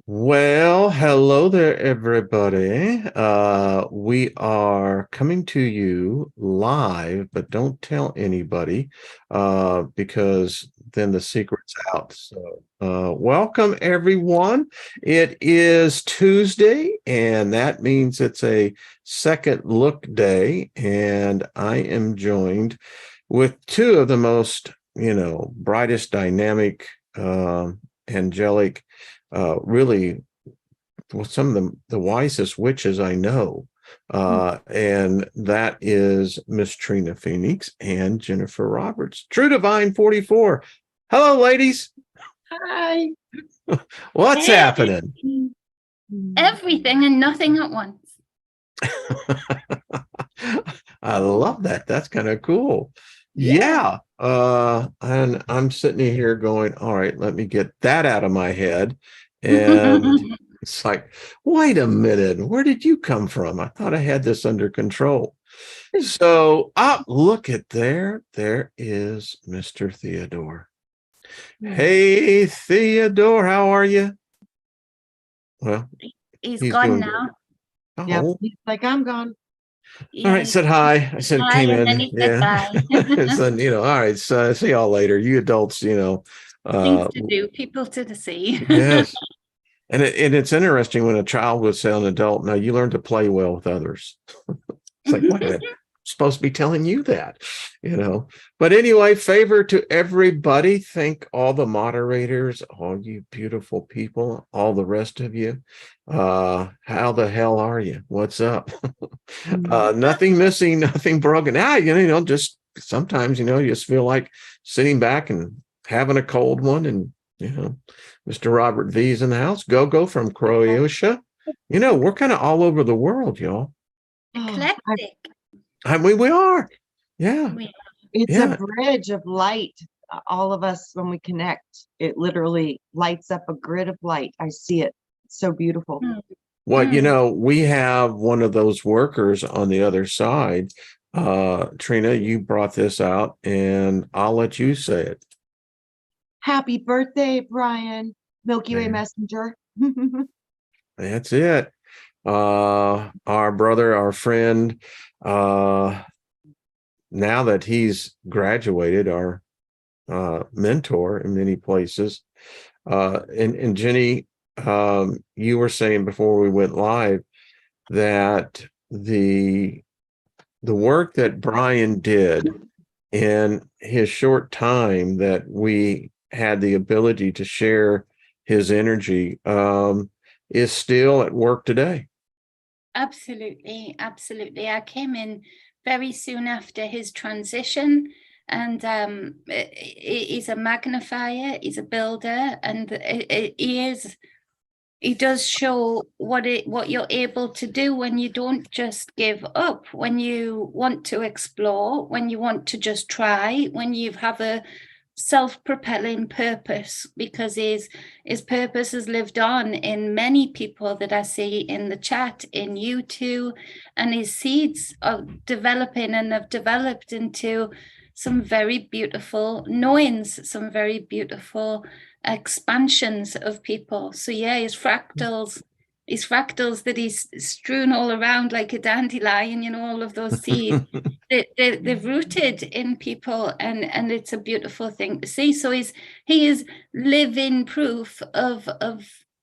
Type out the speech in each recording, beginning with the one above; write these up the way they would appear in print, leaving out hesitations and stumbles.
Well, hello there, everybody. We are coming to you live, but don't tell anybody because then the secret's out. So, welcome, everyone. It is Tuesday, and that means it's a second look day, and I am joined with two of the most, brightest, dynamic, angelic, really, well, some of the wisest witches I know. And that is Miss Trina Phoenix and Jennifer Roberts. True Divine 44. Hello, ladies. Hi. What's Hey, happening? everything and nothing at once. I love that. That's kind of cool. Yeah. Yeah. And I'm sitting here going, all right, let me get that out of my head. And it's like, wait a minute, where did you come from? I thought I had this under control. So, look at there. There is Mr. Theodore. Hey, Theodore, how are you? Well, He's he's gone doing good. now. Yep. Oh, He's like, I'm gone. all Yeah, right, said hi. I said hi, came and then in. he said Yeah. bye. And said, all right, so see y'all later. You adults, Things uh to do, people to see. yes. And it's interesting when a child would say an adult, now you learn to play well with others. It's like, wait a minute, I'm supposed to be telling you that. But anyway, favor to everybody. Thank all the moderators, all you beautiful people, all the rest of you. How the hell are you? What's up? Nothing missing, nothing broken. Just sometimes, you just feel like sitting back and having a cold one. And, Mr. Robert V's in the house. Go from Croatia. We're kind of all over the world, y'all. Eclectic. We are. Yeah. It's a Yeah. bridge of light. All of us, when we connect, it literally lights up a grid of light. I see it. It's so beautiful. Well, we have one of those workers on the other side. Trina, you brought this out, and I'll let you say it. Happy birthday, Brian. Milky Way Messenger. That's it. Our brother, our friend, now that he's graduated, our mentor in many places. And Jenny, you were saying before we went live that the work that Brian did in his short time that we had the ability to share his energy is still at work today. Absolutely, absolutely. I came in very soon after his transition, and he's a magnifier, he's a builder, and he does show what you're able to do when you don't just give up, when you want to explore, when you want to just try, when you have a self-propelling purpose, because his purpose has lived on in many people that I see in the chat, in you two, and his seeds are developing and have developed into some very beautiful knowings, some very beautiful expansions of people. So yeah, his fractals that he's strewn all around like a dandelion, all of those seeds. They're rooted in people, and it's a beautiful thing to see. So he is living proof of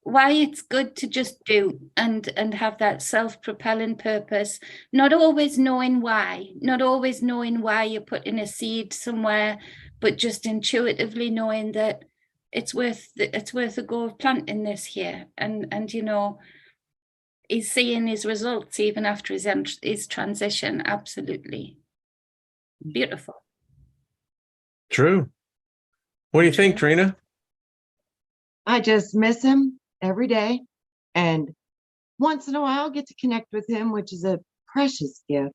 why it's good to just do and have that self-propelling purpose, not always knowing why you're putting a seed somewhere, but just intuitively knowing that it's worth a go of planting this here, and he's seeing his results even after his transition. Absolutely beautiful. True. What do you think, Trina? I just miss him every day. And once in a while, get to connect with him, which is a precious gift.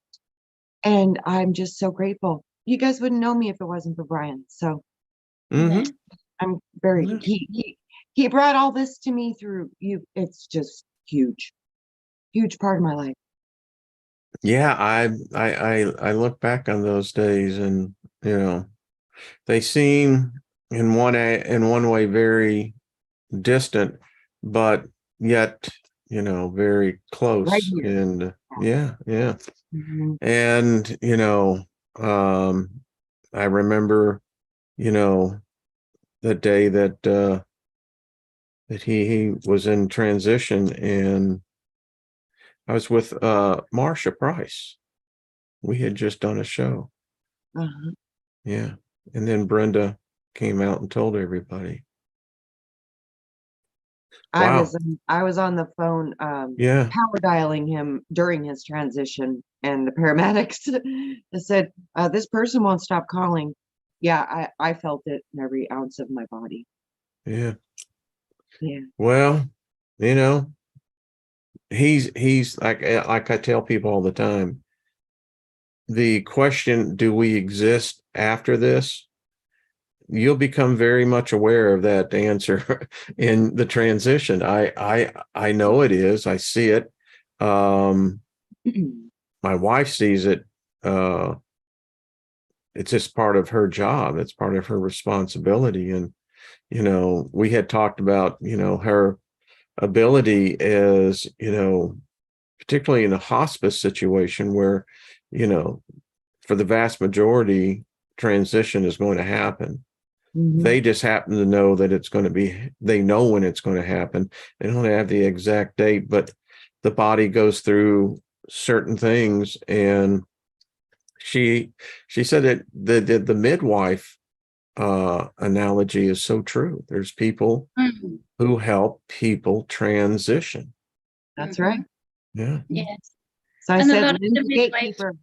And I'm just so grateful. You guys wouldn't know me if it wasn't for Brian. So I'm very, he brought all this to me through you. It's just huge part of my life. Yeah, I look back on those days, and they seem in one way very distant, but yet, very Right close. here. And yeah. Mhm. And, um, I remember, the day that he was in transition, and I was with Marsha Price. We had just done a show. Uh-huh. Yeah. And then Brenda came out and told everybody. I Wow. was I was on the phone Yeah. power dialing him during his transition, and the paramedics said, this person won't stop calling. Yeah, I felt it in every ounce of my body. Yeah. Yeah. Well, you know, he's like I tell people all the time, the question, do we exist after this? You'll become very much aware of that answer in the transition. I know it is. I see it. Um, my wife sees it. Uh, it's just part of her job. It's part of her responsibility. And, we had talked about, her ability is, particularly in a hospice situation where, you know, for the vast majority, transition is going to happen. Mhm. They just happen to know that it's going to be, they know when it's going to happen. They don't have the exact date, but the body goes through certain things. And she she said that the midwife analogy is so true. There's people Mhm. who help people transition. That's right. Mhm. Yeah. Yes. So I And a said, lot of Lynn's the the midwives, gatekeeper.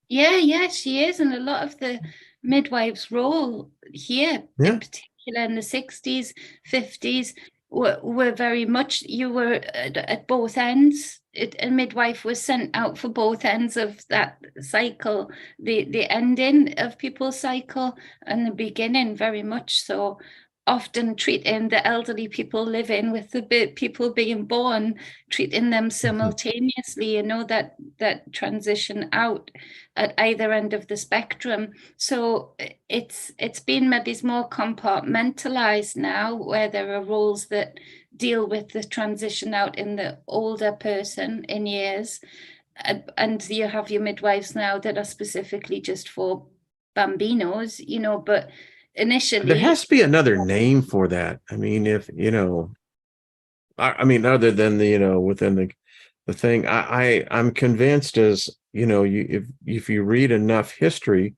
yeah, she is. And a lot of the midwives' role here, Yeah. in particular in the 60s, 50s, were very much, you were at both ends. A midwife was sent out for both ends of that cycle, the ending of people's cycle and the beginning, very much so. Often treating the elderly people living with the people being born, treating them simultaneously, that transition out at either end of the spectrum. So it's been maybe more compartmentalized now, where there are roles that deal with the transition out in the older person in years, and you have your midwives now that are specifically just for bambinos, but There initially, has to be another name for that. I mean, if I mean, other than within the thing, I'm convinced, as if you read enough history,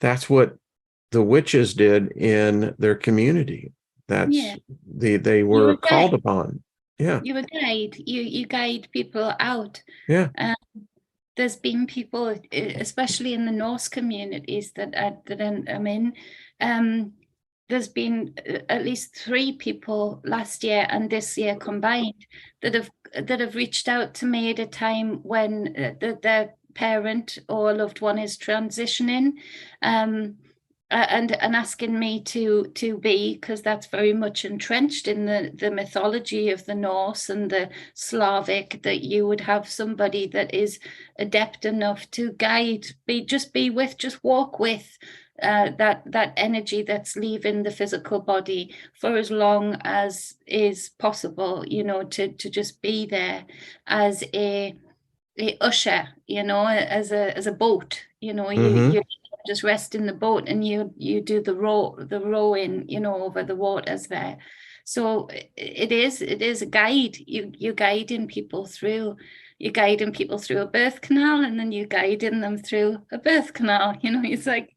that's what the witches did in their community. yeah, That's they you're were a guide. called upon. Yeah. You're a guide. You guide people out. Yeah. There's been people, especially in the Norse communities I'm in. Um, there's been at least 3 people last year and this year combined that have reached out to me at a time when their parent or loved one is transitioning. Um, and asking me to be, because that's very much entrenched in the mythology of the Norse and the Slavic, that you would have somebody that is adept enough to guide, just walk with that energy that's leaving the physical body for as long as is possible, to just be there as a usher, as a boat, you Mm-hmm. just rest in the boat and you do the rowing, over the waters there. So it is a guide. You're guiding people through. You're guiding people through a birth canal, and then you're guiding them through a birth canal. It's like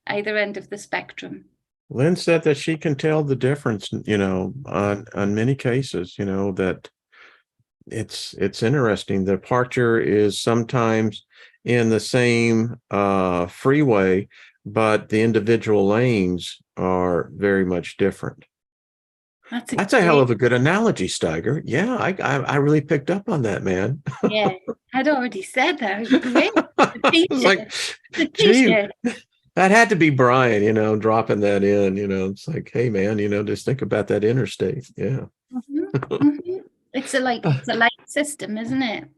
either end of the spectrum. Lynn said that she can tell the difference, on many cases, that it's interesting. The departure is sometimes in the same freeway, but the individual lanes are very much different. That's a That's a hell great, of a good analogy, Steiger. Yeah, I really picked up on that, man. yeah. I'd already said that. Great. The I was like, t-shirt. The gee, t-shirt. that had to be Brian, dropping that in. It's like, hey, man, just think about that interstate. Yeah. Mhm, mhm. It's a light system, isn't it?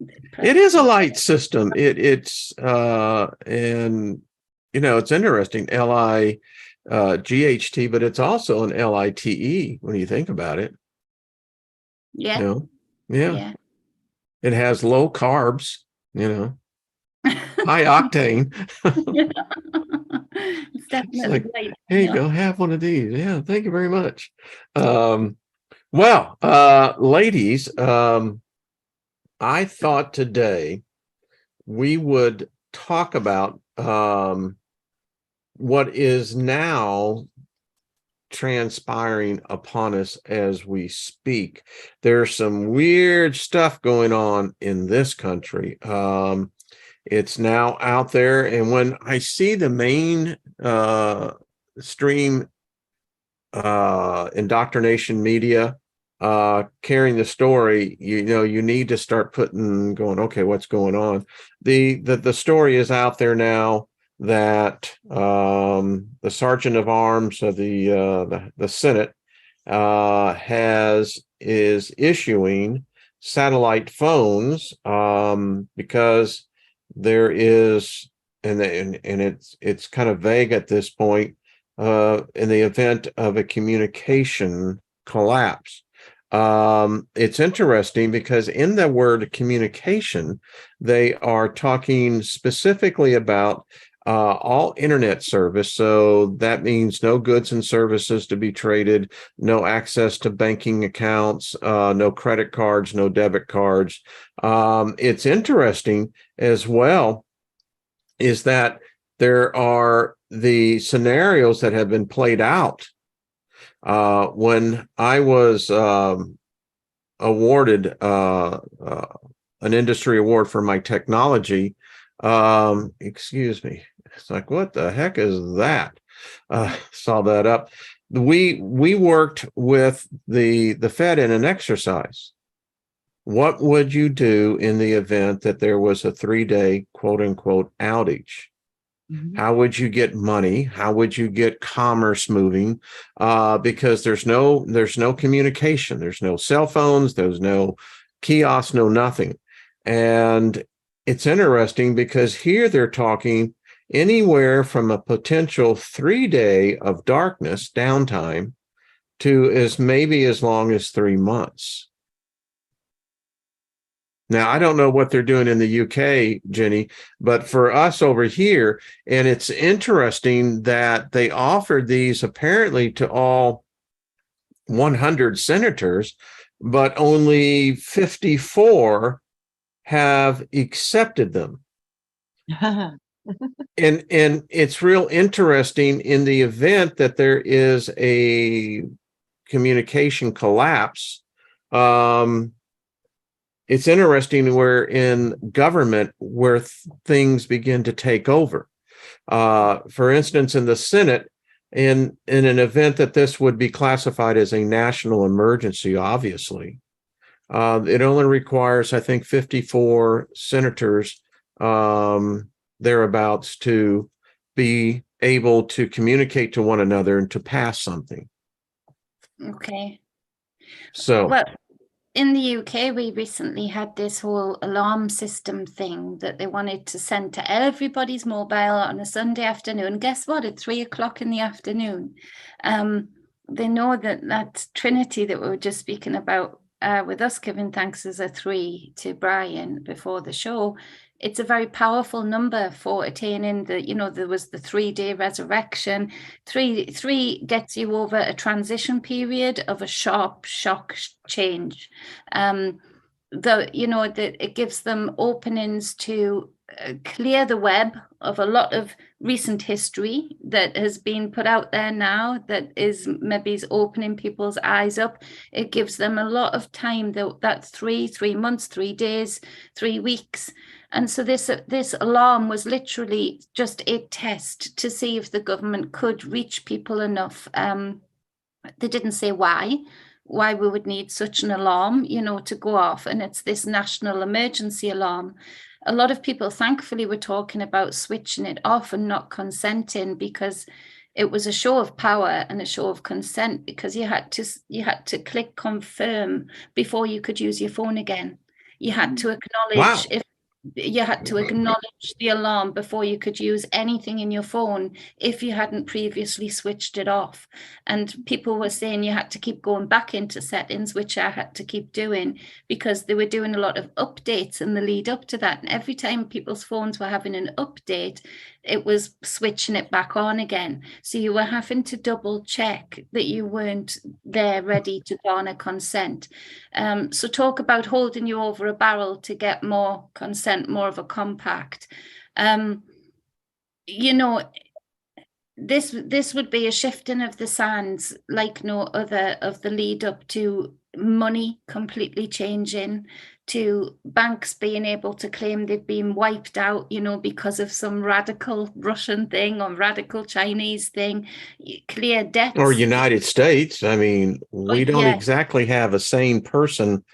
It is a light system. And it's interesting, LIGHT, but it's also an LITE when you think about it. Yeah. You know, yeah, Yeah. it has low carbs, high octane. It's It's definitely like, right. hey, Yeah. go have one of these. Yeah, thank you very much. Well, ladies, I thought today we would talk about what is now transpiring upon us as we speak. There's some weird stuff going on in this country. It's now out there, and when I see the main stream indoctrination media carrying the story, you need to start going, okay, what's going on? The story is out there now that the sergeant of arms of the Senate is issuing satellite phones because there is, and it's kind of vague at this point, in the event of a communication collapse. It's interesting because in the word communication, they are talking specifically about all internet service. So that means no goods and services to be traded, no access to banking accounts, no credit cards, no debit cards. It's interesting as well is that there are the scenarios that have been played out. When I was awarded an industry award for my technology, excuse me, it's like, what the heck is that? Saw that up. We worked with the Fed in an exercise. What would you do in the event that there was a 3-day quote unquote outage? Mhm. How would you get money? How would you get commerce moving? Because there's no communication. There's no cell phones. There's no kiosks. No nothing. And it's interesting because here they're talking anywhere from a potential 3-day of darkness downtime to maybe as long as 3 months. Now, I don't know what they're doing in the UK, Jenny, but for us over here, and it's interesting that they offered these apparently to all 100 senators, but only 54 have accepted them. And it's real interesting in the event that there is a communication collapse. It's interesting where in government where things begin to take over. For instance, in the Senate, in an event that this would be classified as a national emergency, obviously, it only requires, I think, 54 senators thereabouts to be able to communicate to one another and to pass something. Okay. So, Well, in the UK, we recently had this whole alarm system thing that they wanted to send to everybody's mobile on a Sunday afternoon. Guess what? At 3:00 in the afternoon. They know that Trinity that we were just speaking about with us giving thanks as a 3 to Brian before the show. It's a very powerful number for attaining there was the 3-day resurrection. Three gets you over a transition period of a sharp shock change. That it gives them openings to clear the web of a lot of recent history that has been put out there now that is opening people's eyes up. It gives them a lot of time, that's 3 months, 3 days, 3 weeks. And so this alarm was literally just a test to see if the government could reach people enough. They didn't say why we would need such an alarm, to go off. And it's this national emergency alarm. A lot of people, thankfully, were talking about switching it off and not consenting because it was a show of power and a show of consent, because you had to click confirm before you could use your phone again. You had to acknowledge wow. you had to acknowledge the alarm before you could use anything in your phone if you hadn't previously switched it off. And people were saying you had to keep going back into settings, which I had to keep doing because they were doing a lot of updates in the lead up to that. And every time people's phones were having an update, it was switching it back on again. So you were having to double check that you weren't there ready to garner consent. So talk about holding you over a barrel to get more consent, more of a compact. You know, this would be a shifting of the sands like no other, of the lead up to money completely changing, to banks being able to claim they've been wiped out, you know, because of some radical Russian thing or radical Chinese thing, clear debts. Or United States. I mean, we don't exactly have a sane person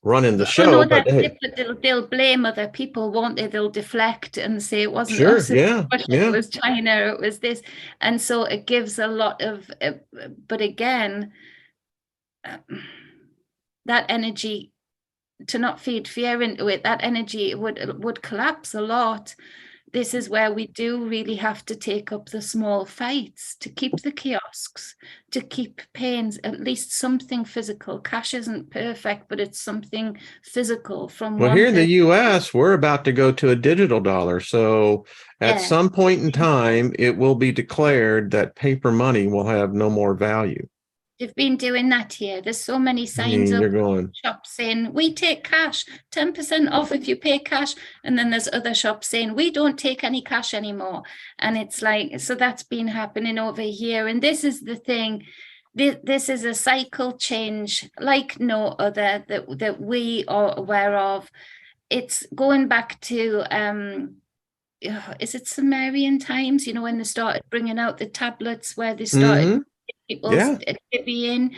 running the show. No, but hey, they'll blame other people, won't they? They'll deflect and say it wasn't sure, us, it was China, it was this. And so it gives a lot of, but again, that energy, to not feed fear into it, that energy would collapse a lot. This is where we do really have to take up the small fights to keep the kiosks, to keep pains, at least something physical. Cash isn't perfect, but it's something physical from well, here in the US, we're about to go to a digital dollar. So at some point in time, it will be declared that paper money will have no more value. They've been doing that here. There's so many signs of shops saying, we take cash, 10% off if you pay cash. And then there's other shops saying, we don't take any cash anymore. And it's like, so that's been happening over here. And this is the thing. This is a cycle change like no other that we are aware of. It's going back to, is it Sumerian times, you know, when they started bringing out the tablets where they started people's in.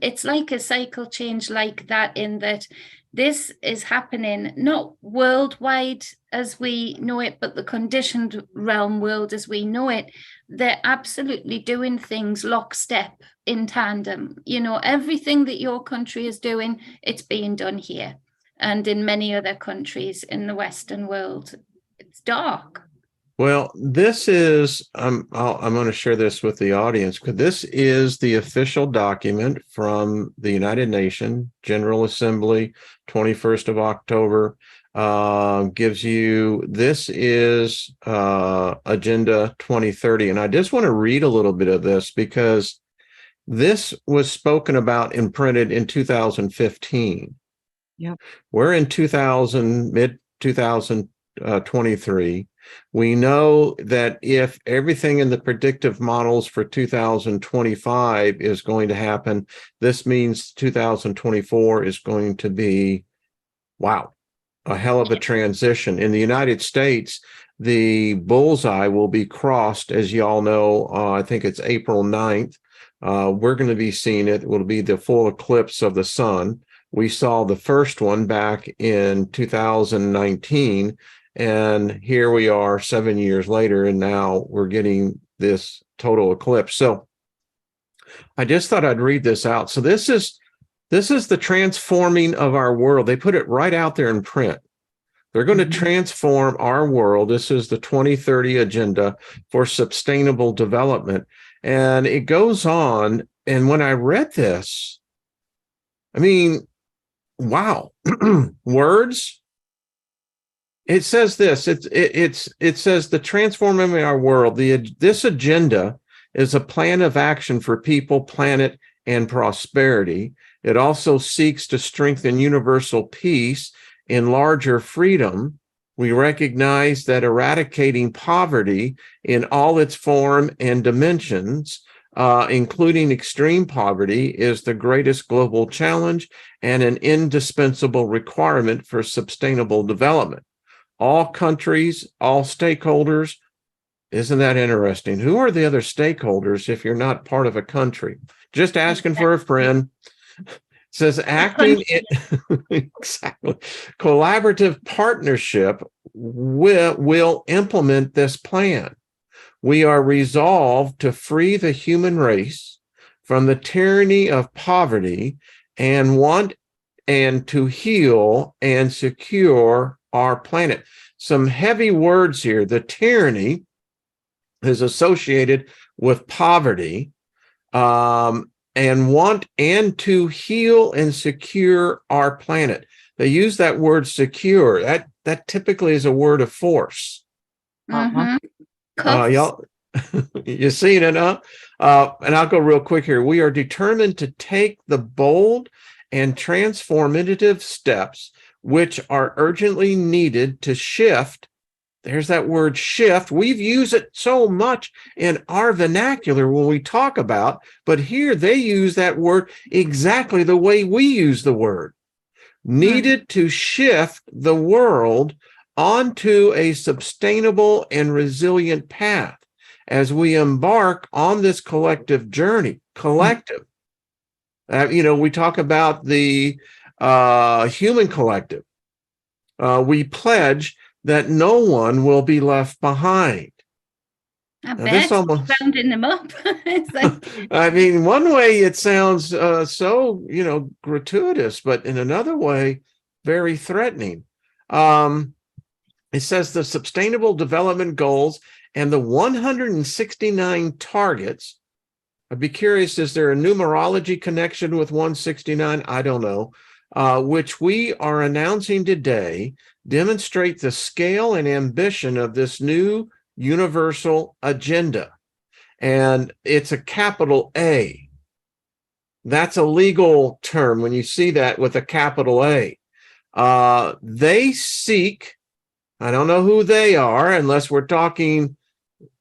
It's like a cycle change like that, in that this is happening not worldwide as we know it, but the conditioned realm world as we know it. They're absolutely doing things lockstep in tandem. You know, everything that your country is doing, it's being done here and in many other countries in the Western world. It's dark. Well, this is, I'm going to share this with the audience, because this is the official document from the United Nations General Assembly, 21st of October, gives you, this is Agenda 2030. And I just want to read a little bit of this because this was spoken about and printed in 2015. Yep. We're in mid 2023. We know that if everything in the predictive models for 2025 is going to happen, this means 2024 is going to be, wow, a hell of a transition. In the United States, the bullseye will be crossed, as you all know, I think it's April 9th. We're going to be seeing it. It will be the full eclipse of the sun. We saw the first one back in 2019. And here we are 7 years later, and now we're getting this total eclipse. So I just thought I'd read this out. So this is the transforming of our world. They put it right out there in print. They're going to transform our world. This is the 2030 agenda for sustainable development. And it goes on. And when I read this, I mean, wow, words. It says this, it says the transforming our world. This agenda is a plan of action for people, planet, and prosperity. It also seeks to strengthen universal peace and larger freedom. We recognize that eradicating poverty in all its form and dimensions, including extreme poverty, is the greatest global challenge and an indispensable requirement for sustainable development. All countries, all stakeholders. Isn't that interesting? Who are the other stakeholders if you're not part of a country? Just asking for a friend. It says acting exactly. Collaborative partnership will implement this plan. We are resolved to free the human race from the tyranny of poverty and to heal and secure our planet. Some heavy words here. The tyranny is associated with poverty, and want and to heal and secure our planet. They use that word secure. That typically is a word of force. Mhm. Y'all, you seen it, huh? And I'll go real quick here. We are determined to take the bold and transformative steps which are urgently needed to shift. There's that word shift. We've used it so much in our vernacular when we talk about, but here they use that word exactly the way we use the word. Needed to shift the world onto a sustainable and resilient path as we embark on this collective journey. Collective. We talk about the human collective. We pledge that no one will be left behind. I Now, bet this almost rounding them up. It's like, I mean, one way it sounds so, gratuitous, but in another way, very threatening. It says the Sustainable Development Goals and the 169 targets. I'd be curious, is there a numerology connection with 169? I don't know. Which we are announcing today demonstrate the scale and ambition of this new universal agenda. And it's a capital A. That's a legal term when you see that with a capital A. They seek, I don't know who they are, unless we're talking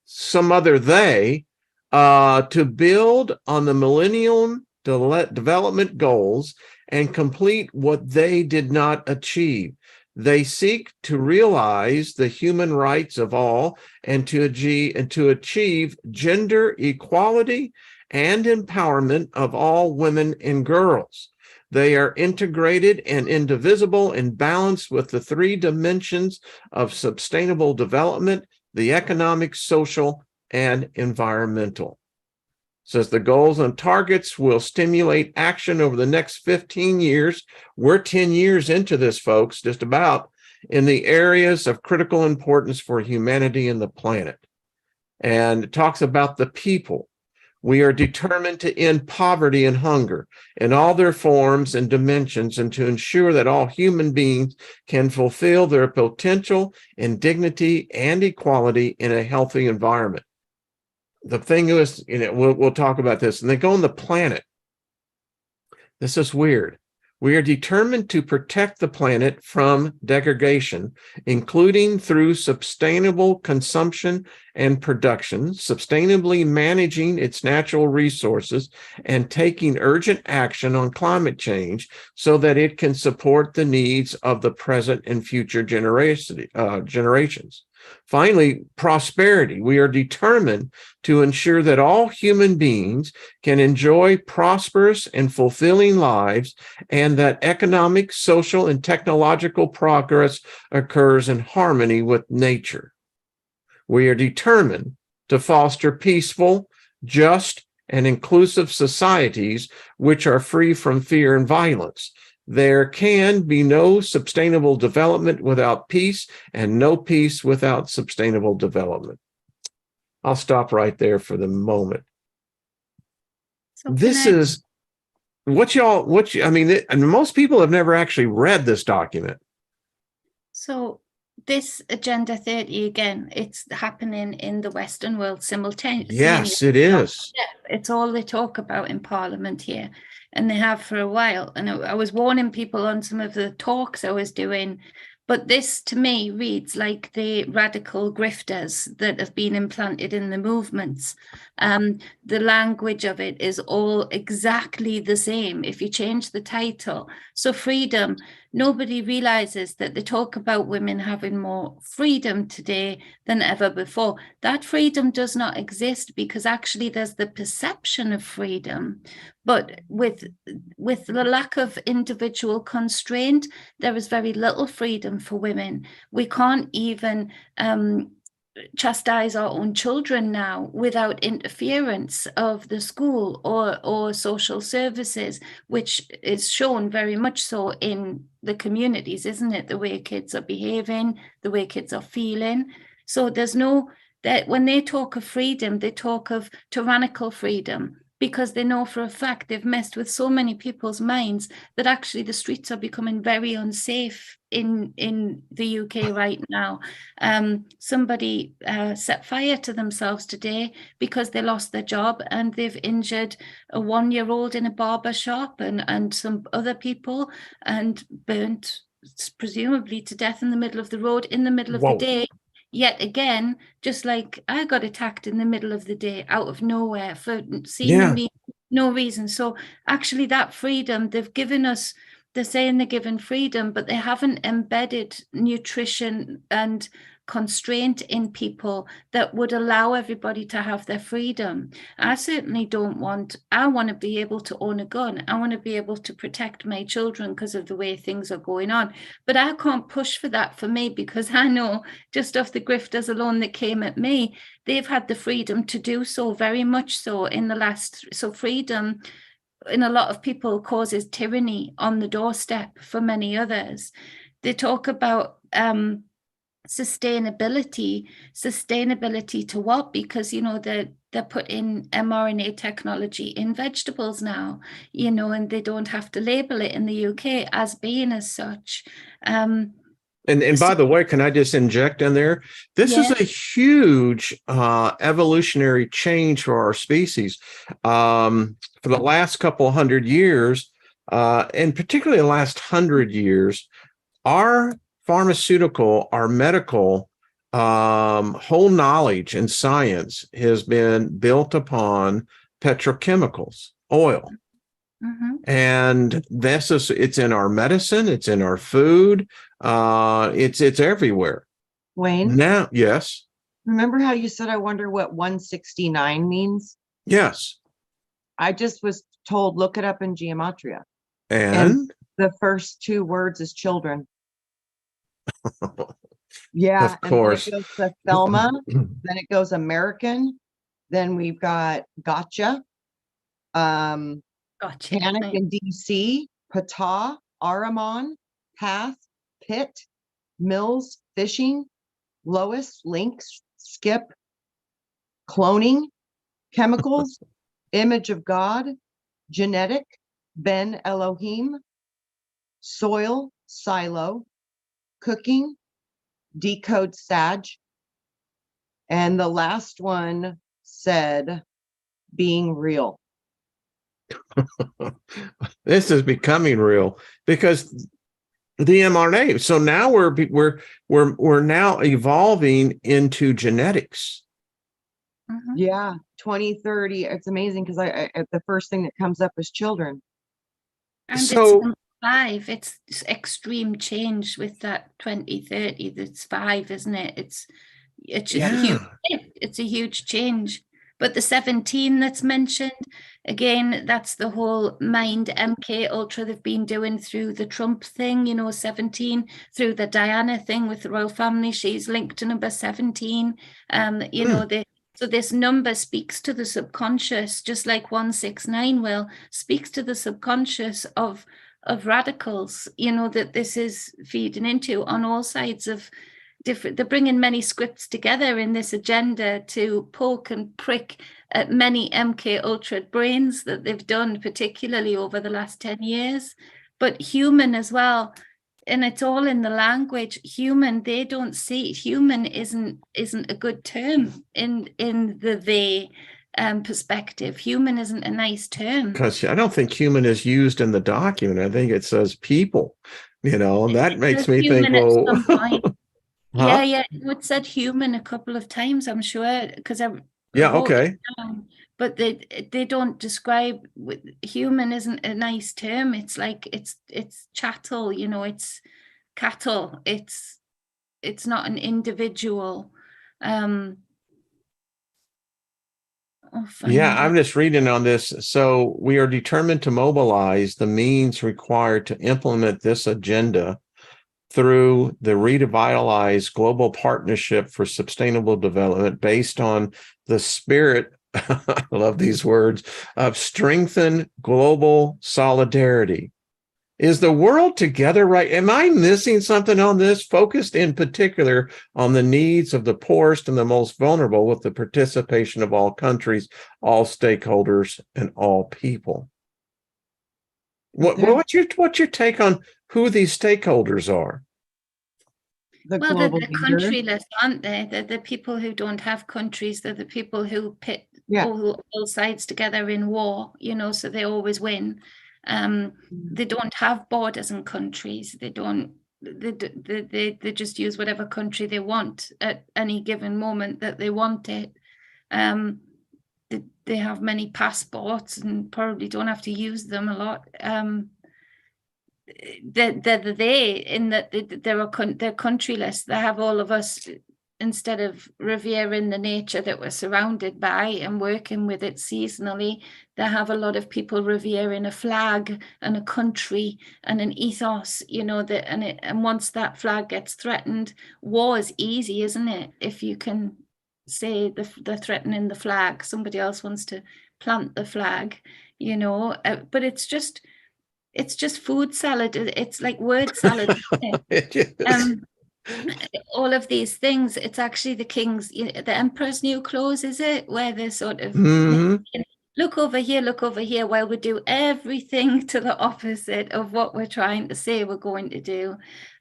some other they, to build on the Millennium Development Goals and complete what they did not achieve. They seek to realize the human rights of all and to achieve gender equality and empowerment of all women and girls. They are integrated and indivisible and balanced with the three dimensions of sustainable development: the economic, social, and environmental. Says the goals and targets will stimulate action over the next 15 years. We're 10 years into this, folks, just about, in the areas of critical importance for humanity and the planet. And it talks about the people. We are determined to end poverty and hunger in all their forms and dimensions, and to ensure that all human beings can fulfill their potential in dignity and equality in a healthy environment. The thing is, we'll talk about this, and they go on the planet. This is weird. We are determined to protect the planet from degradation, including through sustainable consumption and production, sustainably managing its natural resources, and taking urgent action on climate change so that it can support the needs of the present and future generations. Finally, prosperity. We are determined to ensure that all human beings can enjoy prosperous and fulfilling lives, and that economic, social, and technological progress occurs in harmony with nature. We are determined to foster peaceful, just, and inclusive societies which are free from fear and violence. There can be no sustainable development without peace, and no peace without sustainable development. I'll stop right there for the moment. so This is and most people have never actually read this document. So this Agenda 30, again, it's happening in the Western world simultaneously. Yes, it is. It's all they talk about in Parliament here, and they have for a while. And I was warning people on some of the talks I was doing, but this to me reads like the radical grifters that have been implanted in the movements. The language of it is all exactly the same if you change the title. So freedom, nobody realizes that they talk about women having more freedom today than ever before. That freedom does not exist because actually there's the perception of freedom. But with the lack of individual constraint, there is very little freedom for women. We can't even chastise our own children now without interference of the school or social services, which is shown very much so in the communities, isn't it? The way kids are behaving, the way kids are feeling. So there's no, that when they talk of freedom, they talk of tyrannical freedom, because they know for a fact they've messed with so many people's minds that actually the streets are becoming very unsafe in the UK right now. Somebody set fire to themselves today because they lost their job, and they've injured a 1-year-old in a barber shop and some other people, and burnt presumably to death in the middle of the road in the middle of the Whoa. day. Yet again, just like I got attacked in the middle of the day out of nowhere for seemingly no reason. So actually that freedom they've given us, they're saying they're given freedom, but they haven't embedded nutrition and constraint in people that would allow everybody to have their freedom. I certainly don't want, I want to be able to own a gun. I want to be able to protect my children because of the way things are going on. But I can't push for that for me, because I know just off the grifters alone that came at me, they've had the freedom to do so, very much so in the last, so freedom in a lot of people causes tyranny on the doorstep for many others. They talk about sustainability to what? Because, you know, they're putting mRNA technology in vegetables now, you know, and they don't have to label it in the UK as being as such. And by the way, can I just inject in there? This is a huge evolutionary change for our species. For the last couple hundred years, and particularly the last 100 years, our pharmaceutical, our medical whole knowledge and science has been built upon petrochemicals, oil. Mm-hmm. And this is, it's in our medicine, it's in our food, it's everywhere. Wayne, Now, yes. remember how you said, I wonder what 169 means? Yes. I just was told, look it up in gematria. And the first 2 words is children. Yeah. of course. And then it goes to Thelma, then it goes American, then we've got gotcha. Gotcha. Panic in DC, Pata, Aramon, Path, Pit, Mills, Fishing, Lois, Lynx, Skip, Cloning, Chemicals, Image of God, Genetic, Ben Elohim, Soil, Silo, Cooking, Decode Sag, and the last one said being real. This is becoming real because the mRNA. So now we're now evolving into genetics. Mm-hmm. Yeah, 2030. It's amazing because I the first thing that comes up is children. And So it's extreme change with that 2030. That's 5, isn't it? It's just huge. It's a huge change. But the 17 that's mentioned, again, that's the whole Mind MK Ultra they've been doing through the Trump thing, you know, 17, through the Diana thing with the royal family. She's linked to number 17. You know, so this number speaks to the subconscious, just like 169 will, speaks to the subconscious of radicals, you know, that this is feeding into on all sides of different. They're bringing many scripts together in this agenda to poke and prick at many MK Ultra brains that they've done, particularly over the last 10 years, but human as well. And it's all in the language. Human, they don't see it. Human isn't a good term in the they perspective. Human isn't a nice term. Because I don't think human is used in the document. I think it says people, you know, and that makes me think, well, huh? Yeah, it said human a couple of times, I'm sure, because I wrote it down, but they don't describe, human isn't a nice term. It's like it's chattel, you know, it's cattle. It's not an individual. I'm just reading on this. So we are determined to mobilize the means required to implement this agenda through the revitalized global partnership for sustainable development based on the spirit, I love these words, of strengthen global solidarity. Is the world together right? Am I missing something on this? Focused in particular on the needs of the poorest and the most vulnerable with the participation of all countries, all stakeholders, and all people. What's your take on who these stakeholders are? The Well, they're global the leader. countryless, aren't they? They're the people who don't have countries. They're the people who pit Yeah. all sides together in war, so they always win. They don't have borders and countries. They don't. They just use whatever country they want at any given moment that they want it. They have many passports and probably don't have to use them a lot. They're they in that they're countryless. They have all of us, instead of revering the nature that we're surrounded by and working with it seasonally, they have a lot of people revering a flag and a country and an ethos, and once that flag gets threatened, war is easy, isn't it? If you can say they're threatening the flag, somebody else wants to plant the flag, but it's just food salad. It's like word salad. All of these things, it's actually the emperor's new clothes, is it? Where they're sort of look over here, while we do everything to the opposite of what we're trying to say we're going to do.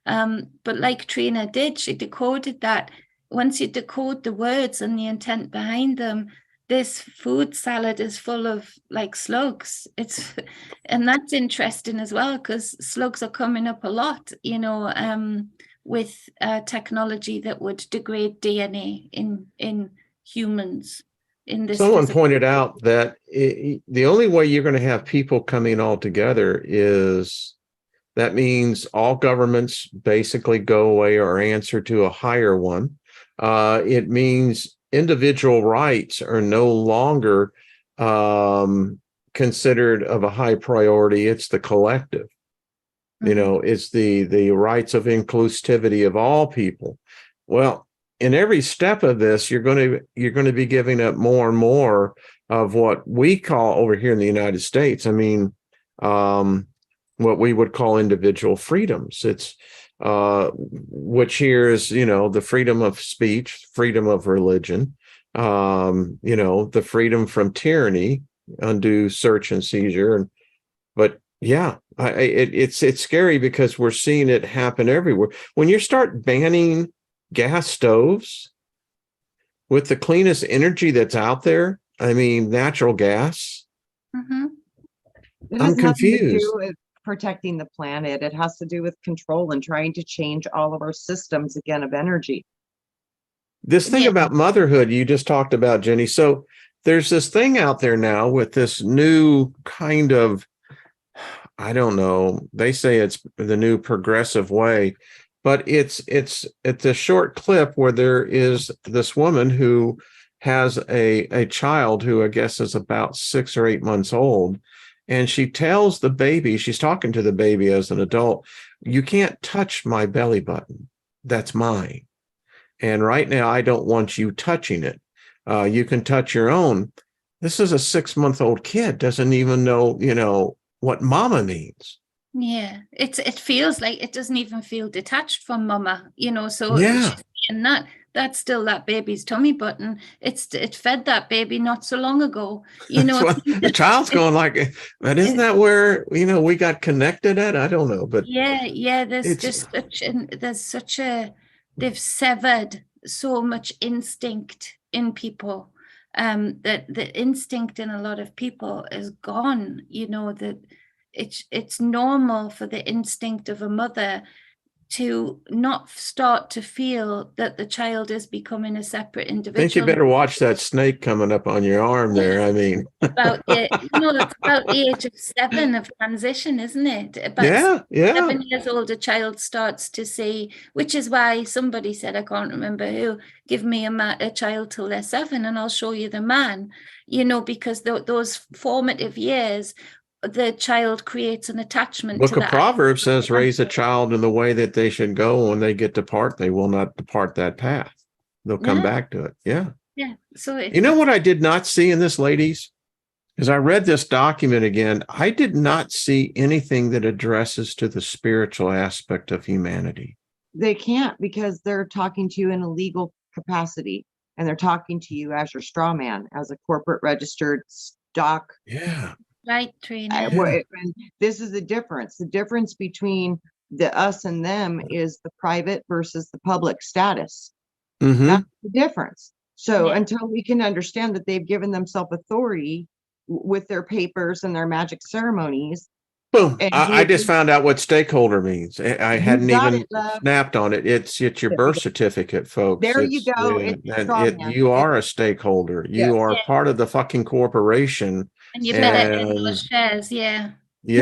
But like Trina did, she decoded that. Once you decode the words and the intent behind them, this food salad is full of like slugs. And that's interesting as well, because slugs are coming up a lot, with technology that would degrade DNA in humans. Someone pointed out that the only way you're going to have people coming all together is that means all governments basically go away or answer to a higher one. It means individual rights are no longer considered of a high priority. It's the collective. It's the rights of inclusivity of all people. Well, in every step of this, you're going to be giving up more and more of what we call over here in the United States. I mean, what we would call individual freedoms. It's which here is, the freedom of speech, freedom of religion, the freedom from tyranny, undue search and seizure. But yeah, it's scary because we're seeing it happen everywhere. When you start banning gas stoves with the cleanest energy that's out there, I mean, natural gas. I'm confused. To do with protecting the planet. It has to do with control and trying to change all of our systems again of energy. This thing about motherhood you just talked about, Jenny. So there's this thing out there now with this new kind of, I don't know, they say it's the new progressive way, but it's a short clip where there is this woman who has a child who I guess is about 6 or 8 months old. And she tells the baby, she's talking to the baby as an adult, you can't touch my belly button. That's mine. And right now, I don't want you touching it. You can touch your own. This is a 6-month-old kid, doesn't even know, what mama means. Yeah, it feels like it doesn't even feel detached from mama, so yeah. And that's still that baby's tummy button. It fed that baby not so long ago, the child's going like, but isn't that where we got connected at? I don't know, but they've severed so much instinct in people, that the instinct in a lot of people is gone. That it's normal for the instinct of a mother to not start to feel that the child is becoming a separate individual. I think you better watch that snake coming up on your arm there. I mean, it's about the age of 7 of transition, isn't it? About 7 years old, a child starts to see, which is why somebody said, I can't remember who, give me a child till they're 7 and I'll show you the man, because those formative years the child creates an attachment Book to of that. Proverbs says, raise a child in the way that they should go. When they get depart, they will not depart that path. They'll come Yeah. back to it. Yeah. Yeah. So You know what I did not see in this, ladies? As I read this document again, I did not see anything that addresses to the spiritual aspect of humanity. They can't, because they're talking to you in a legal capacity, and they're talking to you as your straw man, as a corporate registered stock. Yeah. right, Trina? And this is the difference. The difference between the us and them is the private versus the public status. Mm-hmm. That's the difference. So Yeah. until we can understand that they've given themselves authority with their papers and their magic ceremonies. Boom. And I just found out what stakeholder means. I hadn't got even it, love. snapped on it. It's your There you birth go. certificate, folks. There you It's go. the- It's and straw it man. you are a stakeholder. Yes. You are Yeah. part of the fucking corporation. And you better And in those shares, yeah. Can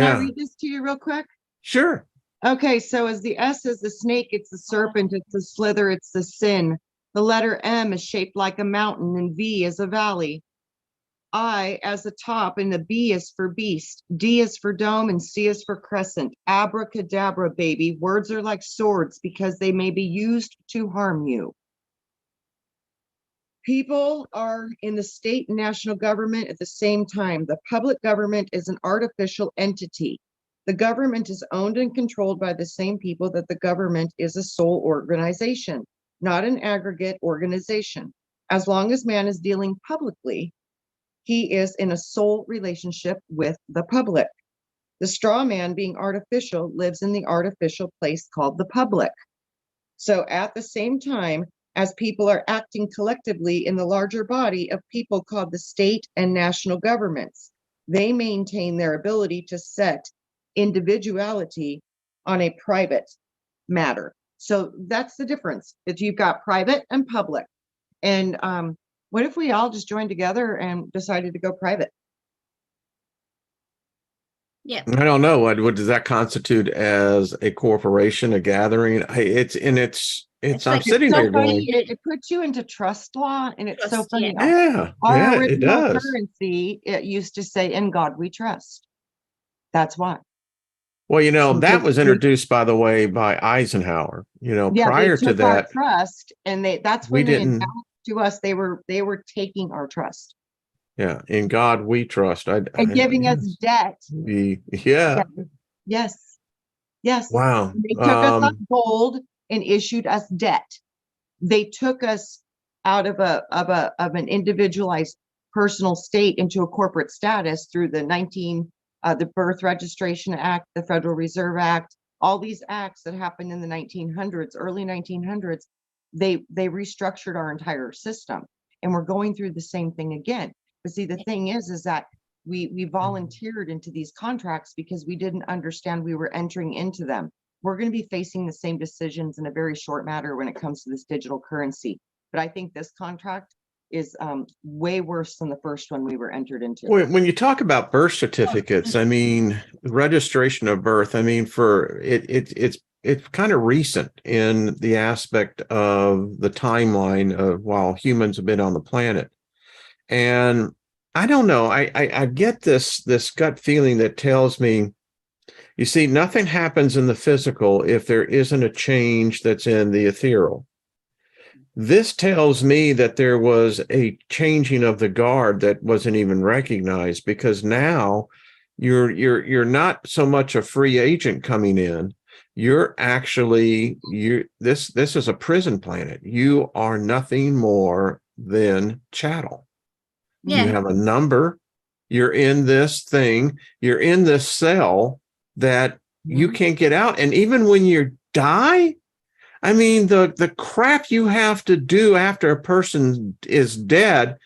I yeah, read this to you real quick? sure. Okay, so as the S is the snake, it's the serpent, it's the slither, it's the sin. The letter M is shaped like a mountain, and V is a valley. I as a top, and the B is for beast. D is for dome, and C is for crescent. Abracadabra, baby. Words are like swords because they may be used to harm you. People are in the state and national government at the same time. The public government is an artificial entity. The government is owned and controlled by the same people that the government is a sole organization, not an aggregate organization. As long as man is dealing publicly, he is in a sole relationship with the public. The straw man, being artificial, lives in the artificial place called the public. So at the same time as people are acting collectively in the larger body of people called the state and national governments, they maintain their ability to set individuality on a private matter. So that's the difference. If you've got private and public. And what if we all just joined together and decided to go private? Yeah. I don't know. What does that constitute as a corporation, a gathering? It's It's I'm like sitting So here funny, going, it puts you into trust law, and it's so Trust, funny. yeah, Our yeah, it original does. currency, it used to say, "In God we trust." That's why. Well, that Because was introduced, by the way, by Eisenhower. yeah, they Prior to took our that, trust, and that's we when they didn't. announced to us they were taking our trust Yeah, in God we trust. and giving us Yes. debt. Yeah. Yes, yes. Wow. They took us on gold and issued us debt. They took us out of an individualized personal state into a corporate status through the Birth Registration Act, the Federal Reserve Act, all these acts that happened in the 1900s, early 1900s. They restructured our entire system, and we're going through the same thing again. But see, the thing is that we volunteered into these contracts because we didn't understand we were entering into them. We're going to be facing the same decisions in a very short matter when it comes to this digital currency. But I think this contract is way worse than the first one we were entered into. When you talk about birth certificates, I mean, registration of birth, I mean, it's kind of recent in the aspect of the timeline of while humans have been on the planet. And I don't know, I get this gut feeling that tells me, you see, nothing happens in the physical if there isn't a change that's in the ethereal. This tells me that there was a changing of the guard that wasn't even recognized, because now you're not so much a free agent coming in. You're actually this is a prison planet. You are nothing more than chattel. Yeah. You have a number. You're in this thing. You're in this cell that you can't get out. And even when you die, I mean, the crap you have to do after a person is dead,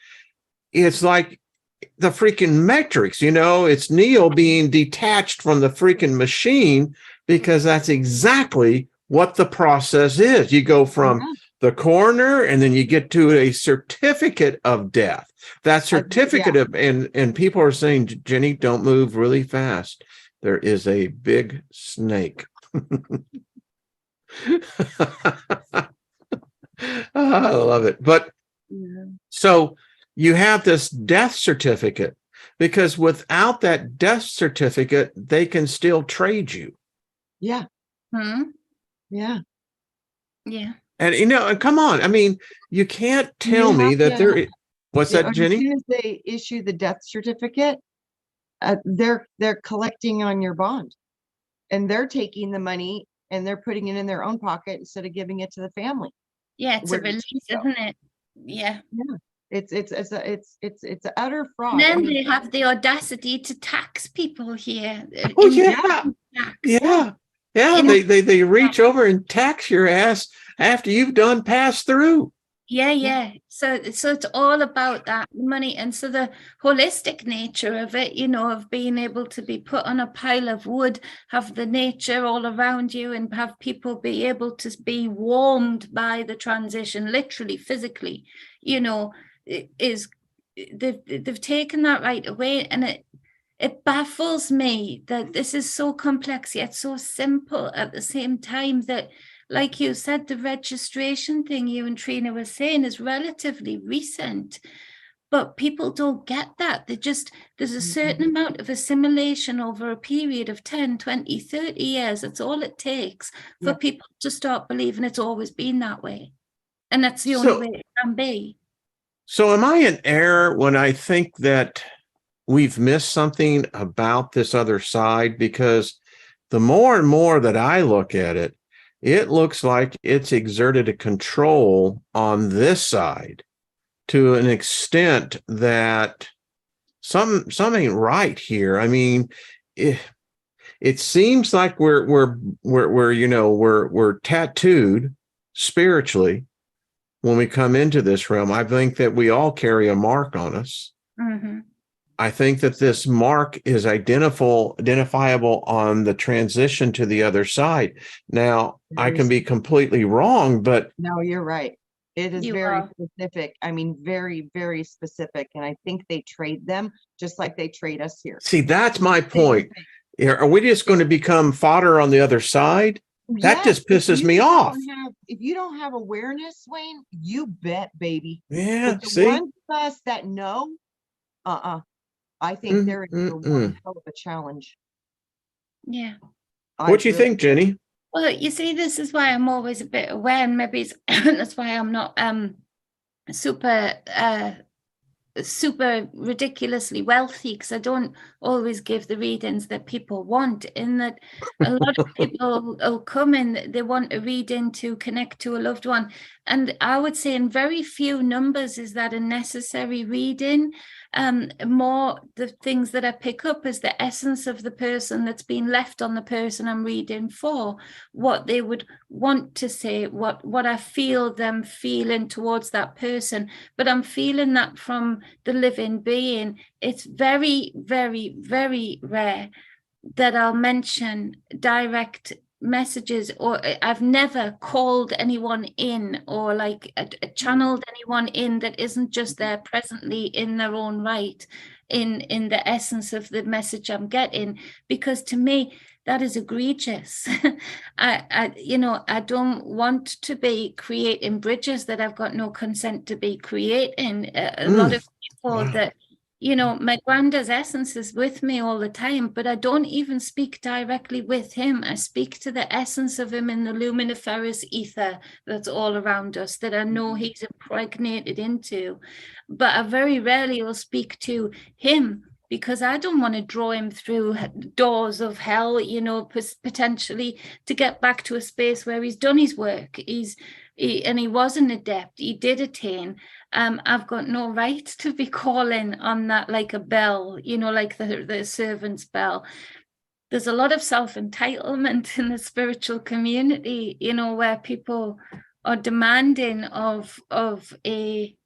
it's like the freaking Matrix, it's Neo being detached from the freaking machine, because that's exactly what the process is. You go from the coroner, and then you get to a certificate of death. That certificate of, and people are saying, Jenny, don't move really fast. There is a big snake. I love it. But so you have this death certificate. because without that death certificate, they can still trade you. Yeah. Hmm. Yeah. Yeah. And, and come on. I mean, you can't tell You me have that to, what's as that, Jenny? soon as they issue the death certificate, they're collecting on your bond, and they're taking the money and they're putting it in their own pocket instead of giving it to the family. Yeah, it's Where a it release, should go. isn't it? Yeah. Yeah. It's utter And fraud. I then mean, they have the audacity to tax people here. Oh, In yeah. tax. Yeah. Yeah. In- They reach over and tax your ass after you've done pass through. Yeah. So it's all about that money. And so the holistic nature of it, of being able to be put on a pile of wood, have the nature all around you, and have people be able to be warmed by the transition, literally, physically, is they've taken that right away. And it baffles me that this is so complex yet so simple at the same time, that, like you said, the registration thing you and Trina were saying is relatively recent, but people don't get that. There's a certain amount of assimilation over a period of 10, 20, 30 years. That's all it takes for people to start believing it's always been that way. And that's the only way it can be. So am I in error when I think that we've missed something about this other side? Because the more and more that I look at it, it looks like it's exerted a control on this side to an extent that something ain't right here. I mean, it seems like we're tattooed spiritually when we come into this realm. I think that we all carry a mark on us. Mm-hmm. I think that this mark is identifiable on the transition to the other side. Now, I can be completely wrong, but no, you're right. It is You very are. specific. I mean, very, very specific. And I think they trade them just like they trade us here. see, that's my point. Are we just going to become fodder on the other side? That just pisses me off. If you don't have awareness, Wayne, you bet, baby. Yeah, But the see? ones of us that know, I think they're in for one hell of a challenge. Yeah. What do you think, Jenny? Well, you see, this is why I'm always a bit aware, and maybe that's why I'm not super ridiculously wealthy, because I don't always give the readings that people want. In that, a lot of people will come in, they want a reading to connect to a loved one, and I would say in very few numbers is that a necessary reading. More the things that I pick up is the essence of the person that's been left on the person I'm reading for, what they would want to say, what I feel them feeling towards that person, but I'm feeling that from the living being. It's very, very, very rare that I'll mention direct messages, or I've never called anyone in, or like channeled anyone in that isn't just there presently in their own right, in the essence of the message I'm getting, because to me that is egregious. I don't want to be creating bridges that I've got no consent to be creating. A lot of people that my granddad's essence is with me all the time, but I don't even speak directly with him. I speak to the essence of him in the luminiferous ether that's all around us, that I know he's impregnated into. But I very rarely will speak to him, because I don't want to draw him through doors of hell, potentially to get back to a space where he's done his work. And he was an adept. He did attain. I've got no right to be calling on that like a bell, like the servant's bell. There's a lot of self-entitlement in the spiritual community, where people are demanding of a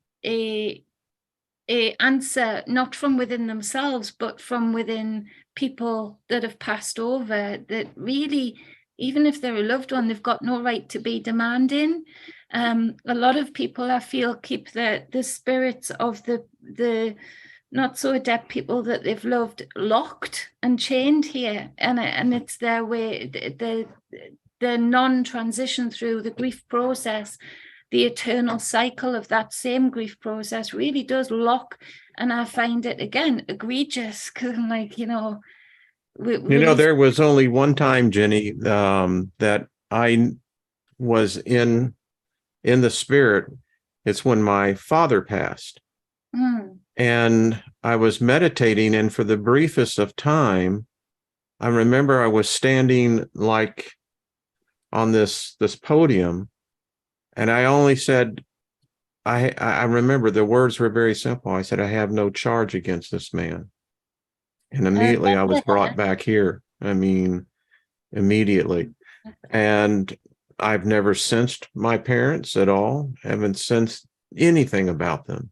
answer, not from within themselves, but from within people that have passed over, that really, even if they're a loved one, they've got no right to be demanding. A lot of people, I feel, keep the spirits of the not so adept people that they've loved locked and chained here, and it's their way, the non-transition through the grief process. The eternal cycle of that same grief process really does lock And I find it again egregious because I'm like, There was only one time, Jenny, that I was in the spirit. It's when my father passed. And I was meditating, and for the briefest of time, I remember I was standing like on this podium, and I only said, I remember the words were very simple. I said, I have no charge against this man. And immediately I was brought back here. I mean, immediately. And I've never sensed my parents at all. Haven't sensed anything about them.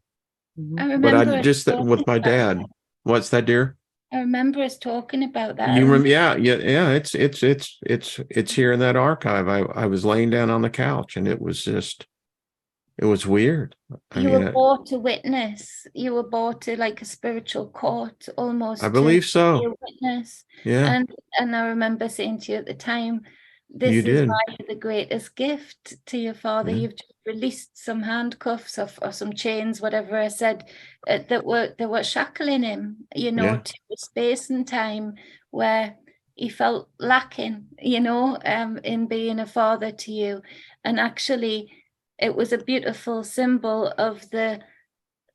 I But I remember just with my dad. What's that, dear? I remember us talking about that. You remember? Yeah. It's here in that archive. I was laying down on the couch, and it was weird. You were brought to witness. You were brought to like a spiritual court almost. I believe to so. be a witness. Yeah. And I remember saying to you at the time, You this is did. why you're the greatest gift to your father. Yeah. You've just released some handcuffs or some chains, whatever I said, that were shackling him, Yeah. to a space and time where he felt lacking, in being a father to you. And actually, it was a beautiful symbol of the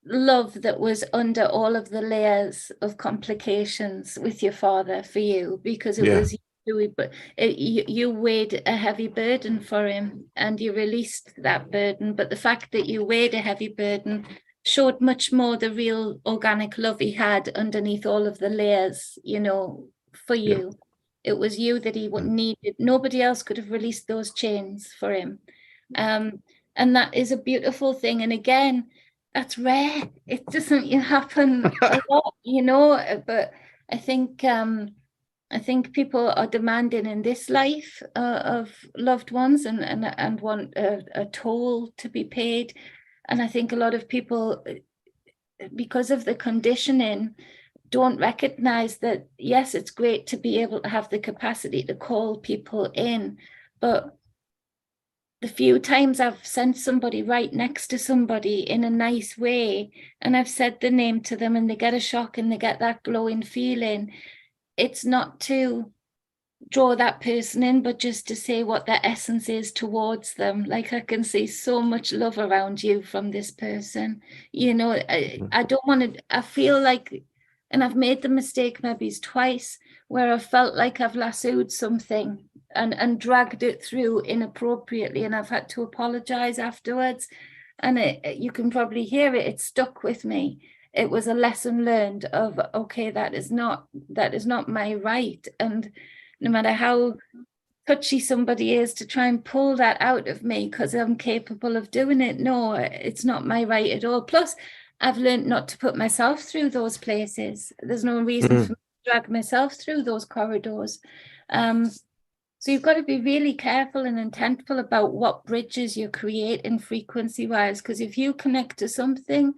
love that was under all of the layers of complications with your father for you, because it was you weighed a heavy burden for him and you released that burden. But the fact that you weighed a heavy burden showed much more the real organic love he had underneath all of the layers, for you. Yeah. It was you that he needed. Nobody else could have released those chains for him. And that is a beautiful thing. And again, that's rare. It doesn't happen a lot, but I think people are demanding in this life of loved ones and want a toll to be paid. And I think a lot of people, because of the conditioning, don't recognize that, yes, it's great to be able to have the capacity to call people in, but the few times I've sent somebody right next to somebody in a nice way, and I've said the name to them and they get a shock and they get that glowing feeling, it's not to draw that person in, but just to say what their essence is towards them. Like, I can see so much love around you from this person. I don't want to, I feel like, and I've made the mistake maybe twice, where I felt like I've lassoed something and dragged it through inappropriately, and I've had to apologize afterwards. And you can probably hear it stuck with me. It was a lesson learned of, okay, that is not my right. And no matter how touchy somebody is to try and pull that out of me because I'm capable of doing it, no, it's not my right at all. Plus, I've learned not to put myself through those places. There's no reason for me to drag myself through those corridors. So you've got to be really careful and intentful about what bridges you're creating frequency-wise, because if you connect to something,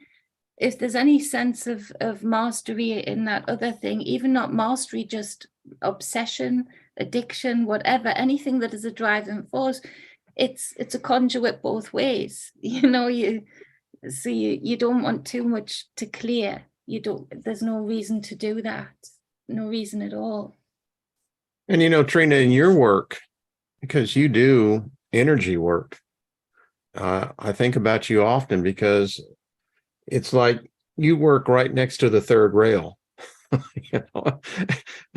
if there's any sense of mastery in that other thing, even not mastery, just obsession, addiction, whatever, anything that is a driving force, it's a conduit both ways. You don't want too much to clear. There's no reason to do that. No reason at all. And Trina, in your work, because you do energy work, I think about you often because it's like you work right next to the third rail.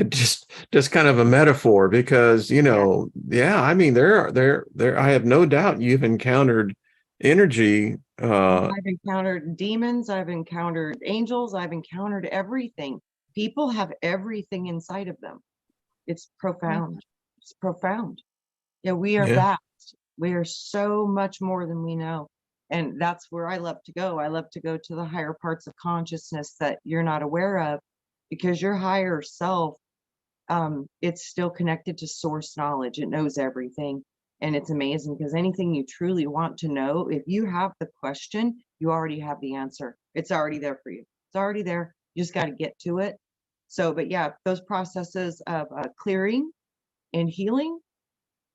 just kind of a metaphor because I mean there I have no doubt you've encountered energy. I've encountered demons, I've encountered angels, I've encountered everything. People have everything inside of them. It's profound. It's profound. Yeah, we are vast. We are so much more than we know. And that's where I love to go. I love to go to the higher parts of consciousness that you're not aware of, because your higher self, it's still connected to source knowledge. It knows everything. And it's amazing because anything you truly want to know, if you have the question, you already have the answer. It's already there for you. It's already there. You just got to get to it. So, but yeah, those processes of clearing and healing,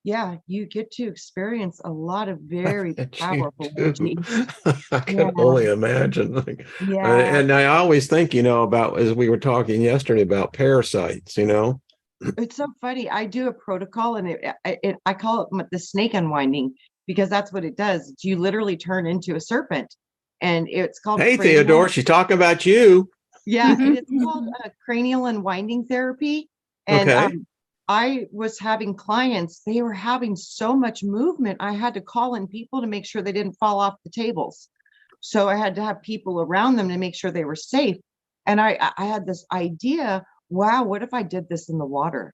Yeah, you get to experience a lot of very Bet you powerful do. energies. I Yeah, can only imagine. Like, yeah. and I always think, about, as we were talking yesterday, about parasites. It's so funny. I do a protocol, and I call it the snake unwinding, because that's what it does. You literally turn into a serpent, and it's called Hey, cranial. Theodore, she's talking about you. Yeah, and it's called cranial unwinding therapy. And Okay. I was having clients, they were having so much movement. I had to call in people to make sure they didn't fall off the tables. So I had to have people around them to make sure they were safe. And I had this idea, wow, what if I did this in the water?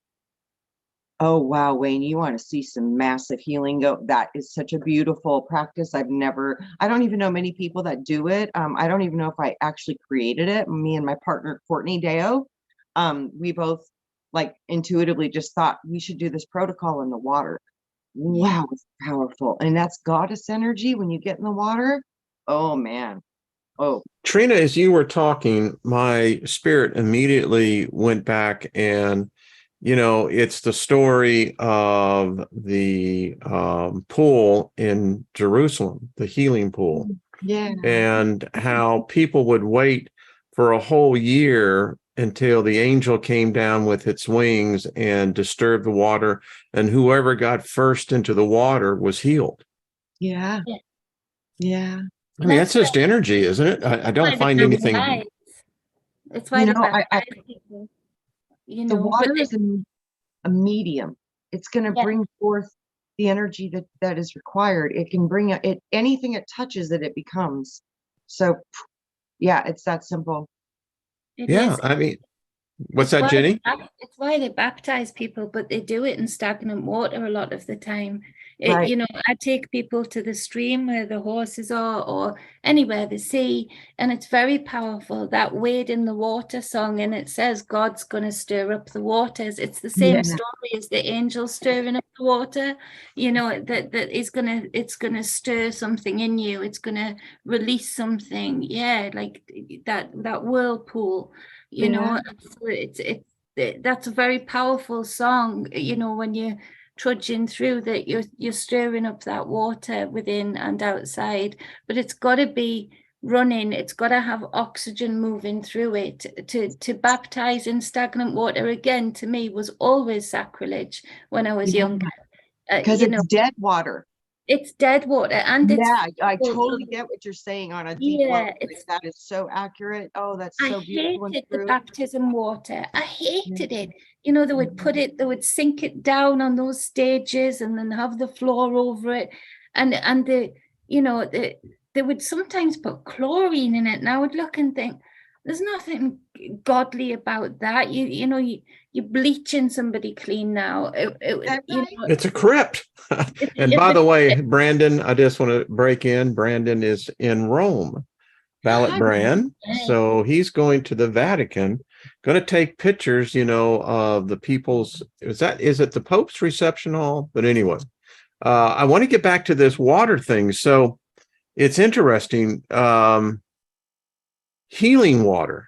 Oh, wow, Wayne, you want to see some massive healing go? That is such a beautiful practice. I don't even know many people that do it. I don't even know if I actually created it. Me and my partner, Courtney Deo, we both like intuitively just thought we should do this protocol in the water. Yeah. Wow, it's powerful. And that's goddess energy when you get in the water. Oh, man. Oh, Trina, as you were talking, my spirit immediately went back, and it's the story of the pool in Jerusalem, the healing pool, yeah. and how people would wait for a whole year until the angel came down with its wings and disturbed the water, and whoever got first into the water was healed. Yeah. Yeah. Yeah. I And mean, that's that's just energy, isn't it? I why don't they find anything. baptize. It's You why they know, baptize people, the but water is a medium. It's going to yeah, bring forth the energy that is required. It can bring it anything it touches it becomes. So yeah, it's that simple. it Yeah, is. I mean, what's It's that, why Jenny? it's why they baptize people, but they do it in stagnant water a lot of the time. Right. I take people to the stream where the horses are, or anywhere the sea, and it's very powerful. That wade in the water song, and it says God's going to stir up the waters. It's the Yeah. same story as the angel stirring up the water. It's gonna stir something in you. It's gonna release something. Yeah, like that whirlpool. Yeah. So that's a very powerful song, when you're trudging through that, you're stirring up that water within and outside, but it's got to be running, it's got to have oxygen moving through it. To baptize in stagnant water, again, to me was always sacrilege when I was Yeah. younger. Because it's dead water. It's dead water, and it's Yeah, I full totally of, get what you're saying on a deep level. yeah, Like, that is so accurate. Oh, that's I so beautiful and hated the true. baptism water. I Yeah. hated it. They would sink it down on those stages and then have the floor over it. And they would sometimes put chlorine in it. And I would look and think, there's nothing godly about that. You're bleaching somebody clean now. That right? It's a crypt. And by the way, Brandon, I just want to break in. Brandon is in Rome, Valet Hi, Brandon. Brand. So he's going to the Vatican, going to take pictures, of the people's, is it the Pope's reception hall? But anyway, I want to get back to this water thing. So it's interesting. Healing water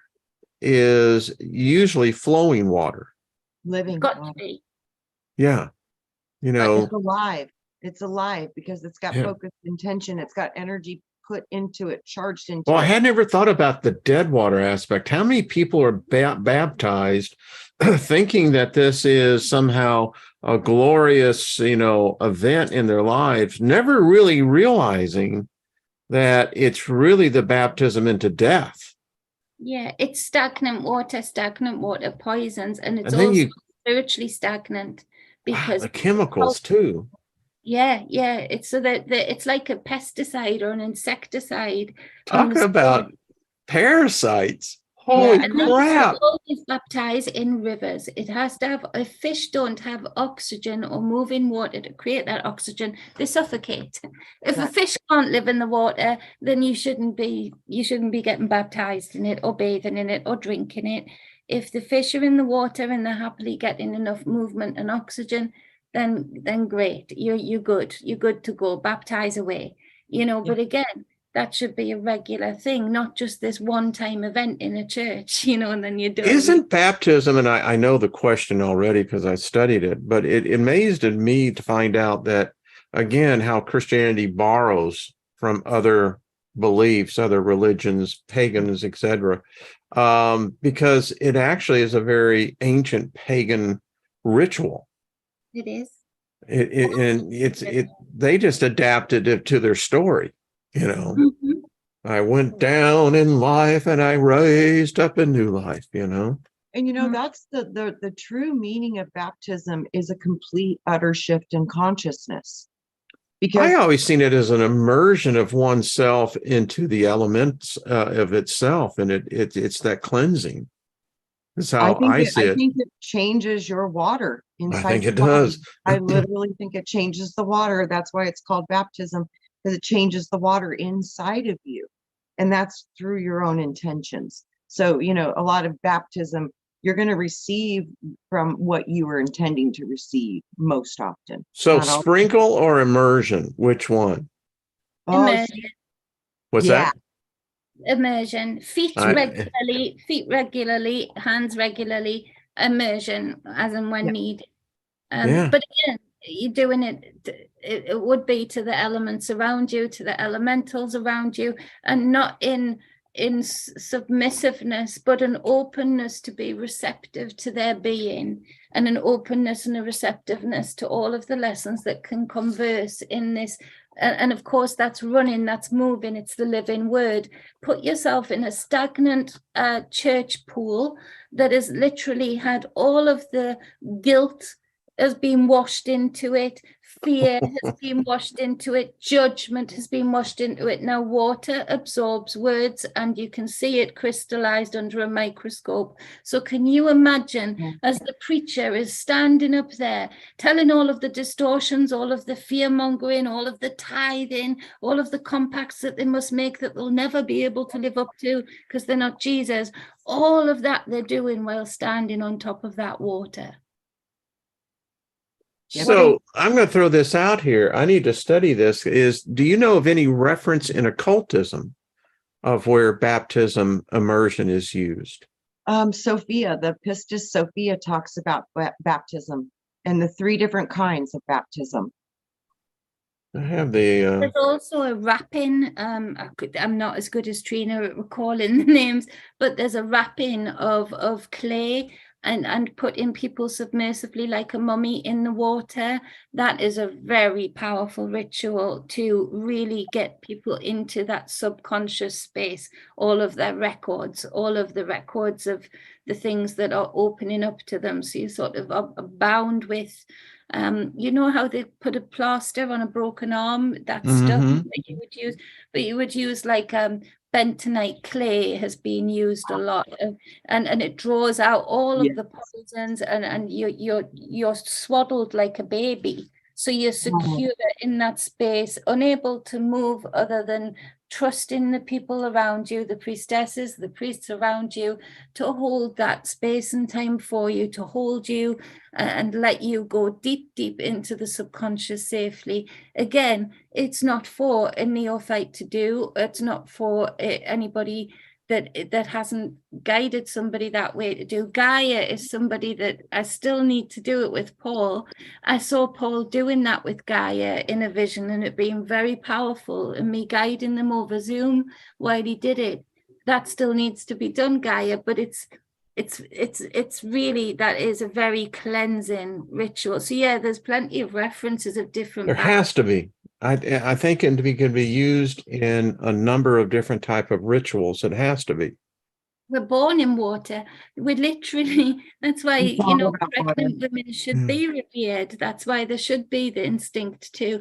is usually flowing water. Living got to water. be. Yeah. You But know, It's alive. It's alive because it's got yeah. focused intention. It's got energy put into it, charged Well, into I it. had never thought about the dead water aspect. How many people are baptized thinking that this is somehow a glorious, event in their lives, never really realizing that it's really the baptism into death. yeah, it's stagnant water poisons, and it's And then also you, spiritually stagnant wow, because the chemicals too. yeah, it's so that it's like a pesticide or an insecticide on Talk the soil. about parasites. Yeah, Holy and And that's they crap. always baptize in rivers. It has to have, if fish don't have oxygen or move in water to create that oxygen, they suffocate. If a right. fish can't live in the water, then you shouldn't be getting baptized in it or bathing in it or drinking it. If the fish are in the water and they're happily getting enough movement and oxygen, then great. You're good. You're good to go. Baptize away. Yeah. But again, that should be a regular thing, not just this one-time event in a church, and then you're done. Isn't baptism, and I know the question already because I studied it, but it amazed me to find out that, again, how Christianity borrows from other beliefs, other religions, pagans, etc., because it actually is a very ancient pagan ritual. It is. They just adapted it to their story, Mhm. I went down in life and I raised up in new life, And that's the true meaning of baptism is a complete utter shift in consciousness. Because I always seen it as an immersion of oneself into the elements of itself, and it's that cleansing. That's how I see it. I think it changes your water inside. I think it your body. does. I literally think it changes the water. That's why it's called baptism, because it changes the water inside of you. And that's through your own intentions. So, a lot of baptism, you're going to receive from what you were intending to receive most often. So sprinkle or immersion, which one? Immersion. What's that? Immersion. Feet regularly, hands regularly, immersion as and when needed. But again, you're doing it would be to the elements around you, to the elementals around you, and not in submissiveness, but an openness to be receptive to their being, and an openness and a receptiveness to all of the lessons that can converse in this. And of course, that's running, that's moving, it's the living word. Put yourself in a stagnant church pool that has literally had all of the guilt has been washed into it, fear has been washed into it, judgment has been washed into it. Now water absorbs words, and you can see it crystallized under a microscope. So can you imagine, as the preacher is standing up there telling all of the distortions, all of the fear mongering, all of the tithing, all of the compacts that they must make that they'll never be able to live up to because they're not Jesus, all of that they're doing while standing on top of that water. So I'm going to throw this out here. I need to study this. Do you know of any reference in occultism of where baptism immersion is used? Sophia, the Pistis Sophia, talks about baptism and the 3 different kinds of baptism. I have the. There's also a wrapping. I'm not as good as Trina at recalling the names, but there's a wrapping of clay and putting people submersively like a mummy in the water. That is a very powerful ritual to really get people into that subconscious space, all of the records of the things that are opening up to them. So you sort of are bound with, how they put a plaster on a broken arm, that stuff that you would use, but you would use like bentonite clay has been used a lot, and it draws out all of the poisons, and you're swaddled like a baby, so you're secure in that space, unable to move other than trusting the people around you, the priestesses, the priests around you, to hold that space and time for you, to hold you and let you go deep into the subconscious safely. Again, it's not for a neophyte to do. It's not for anybody that hasn't guided somebody that way to do. Gaia is somebody that I still need to do it with Paul. I saw Paul doing that with Gaia in a vision, and it being very powerful, and me guiding them over Zoom while he did it. That still needs to be done, Gaia, but it's really, that is a very cleansing ritual. So yeah, there's plenty of references of different. There has to be. I think it can be used in a number of different type of rituals. It has to be. We're born in water. We literally, that's why, pregnant women should be revered. That's why there should be the instinct to,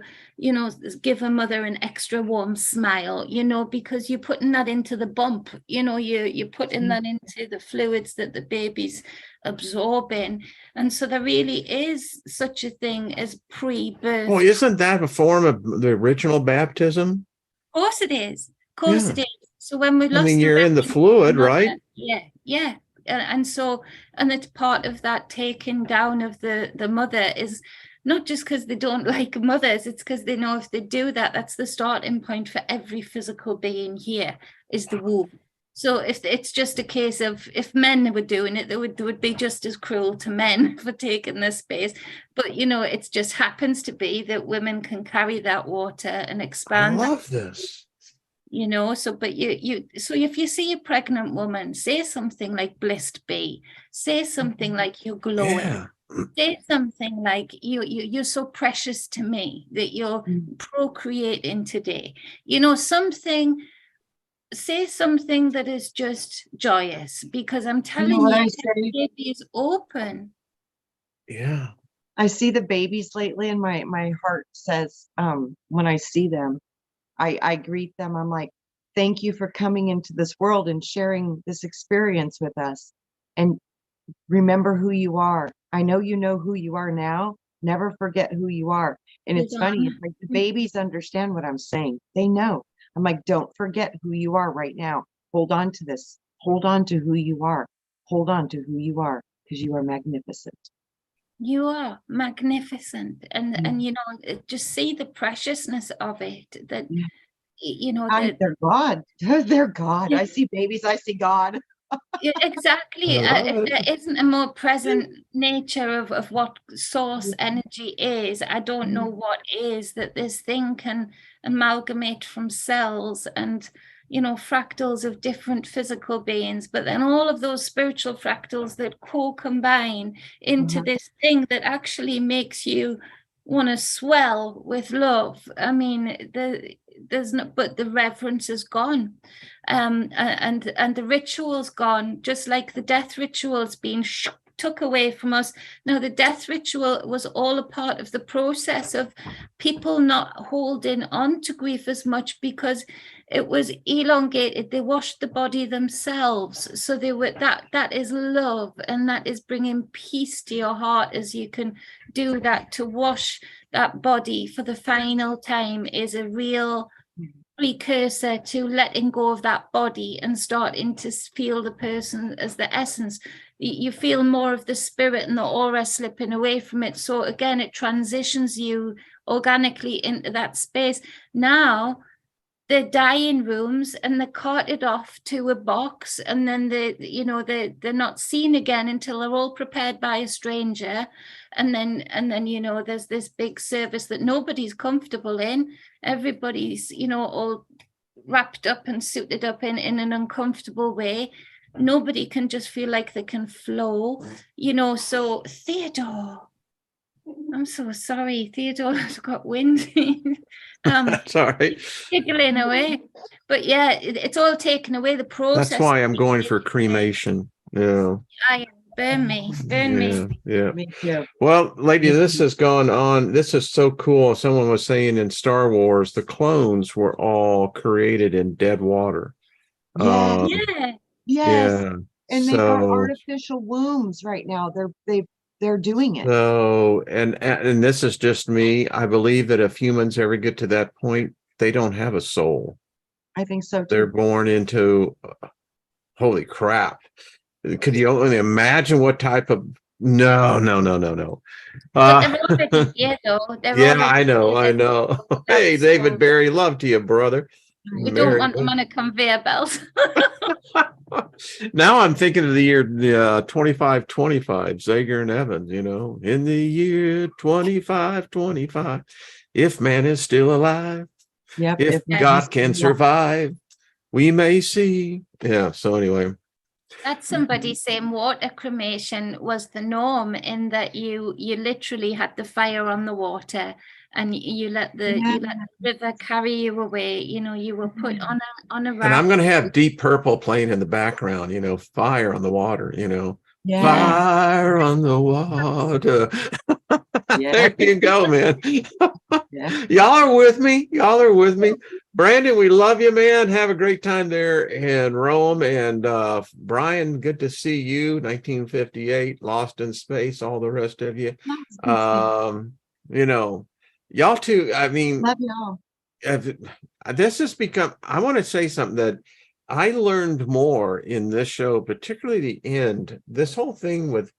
give a mother an extra warm smile, because you're putting that into the bump, you're putting that into the fluids that the baby's absorbing. And so there really is such a thing as pre-birth. Well, isn't that a form of the original baptism? Of course it is. Of course it is. So when we lost, you're in the fluid, right? Yeah. And so, and it's part of that taking down of the mother is not just because they don't like mothers, it's because they know if they do that, that's the starting point for every physical being here, is the womb. So if it's just a case of, if men were doing it, they would be just as cruel to men for taking this space. But it just happens to be that women can carry that water and I expand that, love this. so but so if you see a pregnant woman, say something like blissed be, say something like you're glowing. Yeah. Say something like you're so precious to me that you're procreating today. Say something that is just joyous, because I'm You know telling what you, I the say? baby is open. Yeah. I see the babies lately, and my heart says, when I see them, I greet them. I'm like, thank you for coming into this world and sharing this experience with us. And remember who you are. I know you know who you are now. Never forget who you are. And it's funny, it's like the babies understand what I'm saying. They know. I'm like, don't forget who you are right now. Hold on to this. Hold on to who you are. Hold on to who you are, because you are magnificent. You are magnificent, and Yeah. just see the preciousness of it. That Yeah. that They're God. They're God. I see babies, I see God. yeah, exactly. I love If there it. isn't a more present nature of what source energy is, I don't know what is, that this thing can amalgamate from cells and, fractals of different physical beings, but then all of those spiritual fractals that co-combine into this thing that actually makes you want to swell with love. I mean, there's no, but the reverence is gone. And the ritual's gone, just like the death ritual's been took away from us. Now, the death ritual was all a part of the process of people not holding on to grief as much, because it was elongated. They washed the body themselves, so they were that is love, and that is bringing peace to your heart as you can do that. To wash that body for the final time is a real precursor to letting go of that body and starting to feel the person as the essence. You feel more of the spirit and the aura slipping away from it. So again, it transitions you organically into that space. Now they're dying rooms, and they're carted off to a box, and then they're not seen again until they're all prepared by a stranger. And then there's this big service that nobody's comfortable in. Everybody's all wrapped up and suited up in an uncomfortable way. Nobody can just feel like they can flow. So Theodore, I'm so sorry, Theodore's got windy. Sorry. Giggling away. But yeah, it's all taken away. The That's process. why I'm going for cremation. Yeah. Burn me. Yeah. Yeah. Me too. Well, lady, Me this too. has gone on. This is so cool. Someone was saying in Star Wars, the clones were all created in dead water. Yes, Yeah. yes. Yeah. And they've got So, artificial wombs right now. They're doing it. and this is just me. I believe that if humans ever get to that point, they don't have a soul. I think so They're too. born into, holy crap. Could you only imagine what type of, no, no, no, no, no. But they're already here, though. They're Yeah, already I know, I here. know. Hey, That's David Barry, love to you, brother. we don't Very want them good. on a conveyor belt. Now I'm thinking of the year 2525, Zager and Evans, in the year 2525, if man is still alive, Yep. if If man is God can still alive. survive, we may see. Yeah, so anyway. That's somebody saying water cremation was the norm, in that you literally had the fire on the water, and you let the river carry you away. You were put on a And I'm going raft. to have Deep Purple playing in the background, fire on the water, Yeah. fire on the water. Yeah. There you go, man. Yeah. Y'all are with me. Y'all are with me. Brandon, we love you, man. Have a great time there in Rome. And Brian, good to see you. 1958, Lost in Space, all the rest of you. You know, y'all too. I mean, Love y'all. this has become, I want to say something that I learned more in this show, particularly the end, this whole thing with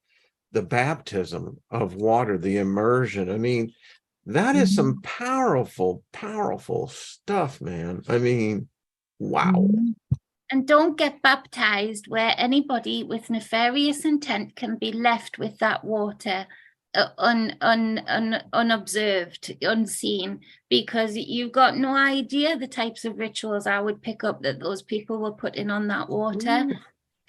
the baptism of water, the immersion. I mean, that is some Mhm. powerful, powerful stuff, man. I mean, wow. Mhm. And don't get baptized where anybody with nefarious intent can be left with that water unobserved, unseen, because you've got no idea the types of rituals I would pick up that those people were putting on that water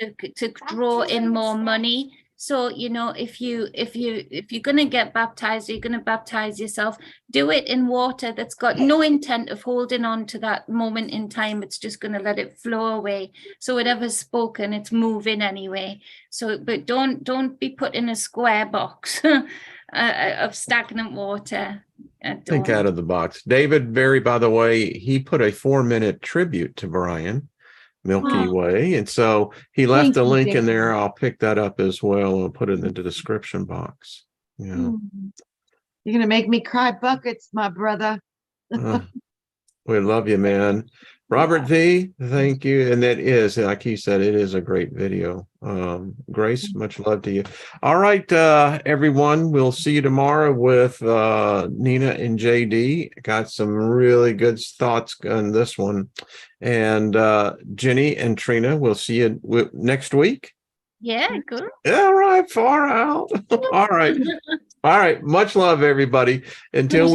to draw in more money. So, you know, if you're going to get baptized, or you're going to baptize yourself, do it in water that's got no intent of holding on to that moment in time. It's just going to let it flow away. So whatever's spoken, it's moving anyway. So, but don't be put in a square box of stagnant water. Think out Don't. of the box. David Berry, by the way, he put a 4-minute tribute to Brian Milky Oh, Way. And so he left thank a you, link in David. there. I'll pick that up as well and put it in the description box. Yeah. You're gonna make me cry buckets, my brother. Uh, we love you, man. Robert Yeah. V, thank you. And that is, like he said, it is a great video. Grace, much love to you. All right, everyone. We'll see you tomorrow with Nina and JD. Got some really good thoughts on this one. And Jenny and Trina, we'll see you next week. Yeah, good. All right, far out. All right. All right. Much love, everybody. Until we